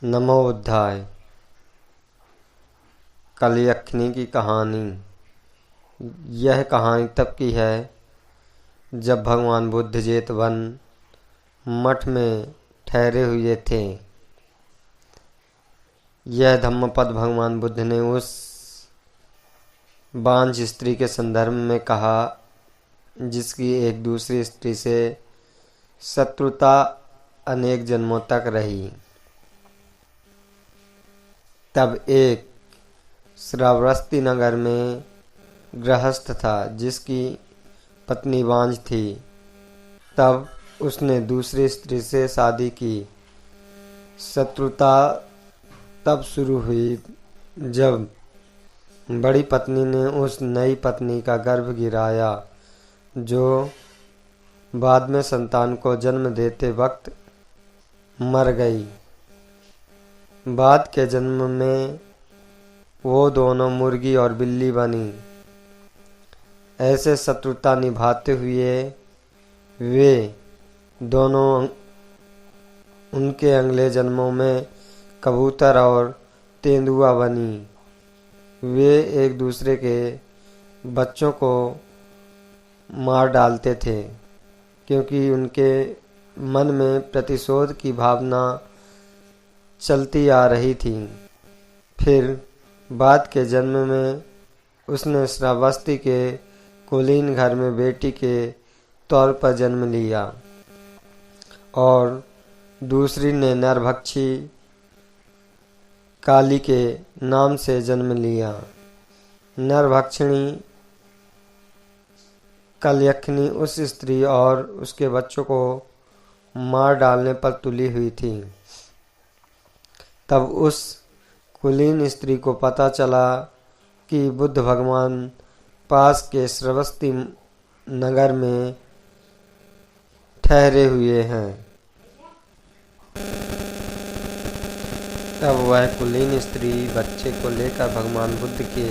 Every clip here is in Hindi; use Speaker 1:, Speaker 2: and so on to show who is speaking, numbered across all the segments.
Speaker 1: नमो बुद्धाय। कलयखनी की कहानी। यह कहानी तब की है जब भगवान बुद्ध जेतवन मठ में ठहरे हुए थे। यह धम्मपद भगवान बुद्ध ने उस बांझ स्त्री के संदर्भ में कहा जिसकी एक दूसरी स्त्री से शत्रुता अनेक जन्मों तक रही। तब एक श्रावस्ती नगर में गृहस्थ था जिसकी पत्नी बांझ थी। तब उसने दूसरी स्त्री से शादी की। शत्रुता तब शुरू हुई जब बड़ी पत्नी ने उस नई पत्नी का गर्भ गिराया जो बाद में संतान को जन्म देते वक्त मर गई। बाद के जन्म में वो दोनों मुर्गी और बिल्ली बनी। ऐसे शत्रुता निभाते हुए वे दोनों उनके अगले जन्मों में कबूतर और तेंदुआ बनी। वे एक दूसरे के बच्चों को मार डालते थे क्योंकि उनके मन में प्रतिशोध की भावना चलती आ रही थी। फिर बाद के जन्म में उसने श्रावस्ती के कुलीन घर में बेटी के तौर पर जन्म लिया और दूसरी ने नरभक्षी काली के नाम से जन्म लिया। नरभक्षिणी कलयखनी उस स्त्री और उसके बच्चों को मार डालने पर तुली हुई थी। तब उस कुलीन स्त्री को पता चला कि बुद्ध भगवान पास के श्रावस्ती नगर में ठहरे हुए हैं। तब वह कुलीन स्त्री बच्चे को लेकर भगवान बुद्ध के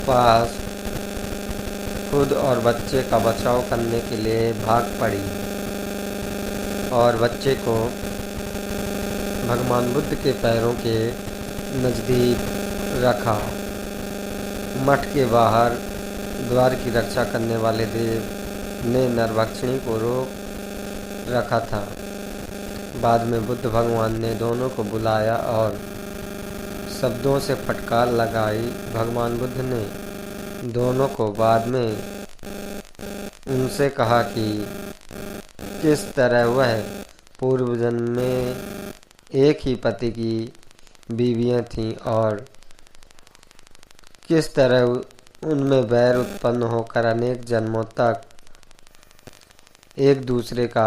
Speaker 1: पास खुद और बच्चे का बचाव करने के लिए भाग पड़ी और बच्चे को भगवान बुद्ध के पैरों के नज़दीक रखा। मठ के बाहर द्वार की रक्षा करने वाले देव ने नरभक्षिणी को रोक रखा था। बाद में बुद्ध भगवान ने दोनों को बुलाया और शब्दों से फटकार लगाई। भगवान बुद्ध ने दोनों को बाद में उनसे कहा कि किस तरह वह पूर्व जन्म में एक ही पति की बीवियां थीं और किस तरह उनमें वैर उत्पन्न होकर अनेक जन्मों तक एक दूसरे का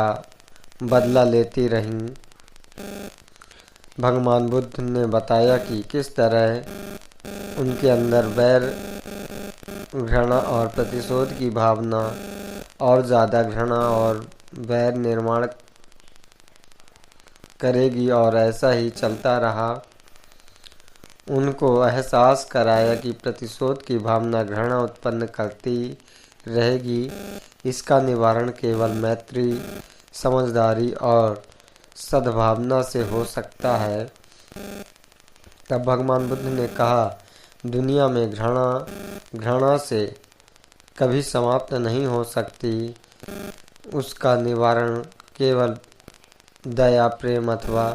Speaker 1: बदला लेती रहीं। भगवान बुद्ध ने बताया कि किस तरह उनके अंदर वैर, घृणा और प्रतिशोध की भावना और ज़्यादा घृणा और वैर निर्माण करेगी और ऐसा ही चलता रहा। उनको एहसास कराया कि प्रतिशोध की भावना घृणा उत्पन्न करती रहेगी। इसका निवारण केवल मैत्री, समझदारी और सद्भावना से हो सकता है। तब भगवान बुद्ध ने कहा, दुनिया में घृणा से कभी समाप्त नहीं हो सकती। उसका निवारण केवल दया, प्रेम अथवा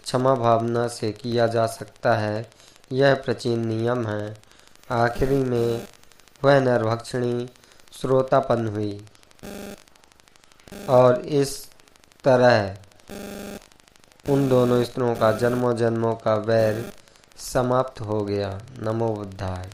Speaker 1: क्षमा भावना से किया जा सकता है। यह प्राचीन नियम है। आखिरी में वह नरभक्षिणी श्रोतापन्न हुई और इस तरह उन दोनों स्त्रियों का जन्मों जन्मों का वैर समाप्त हो गया। नमो बुद्धाय।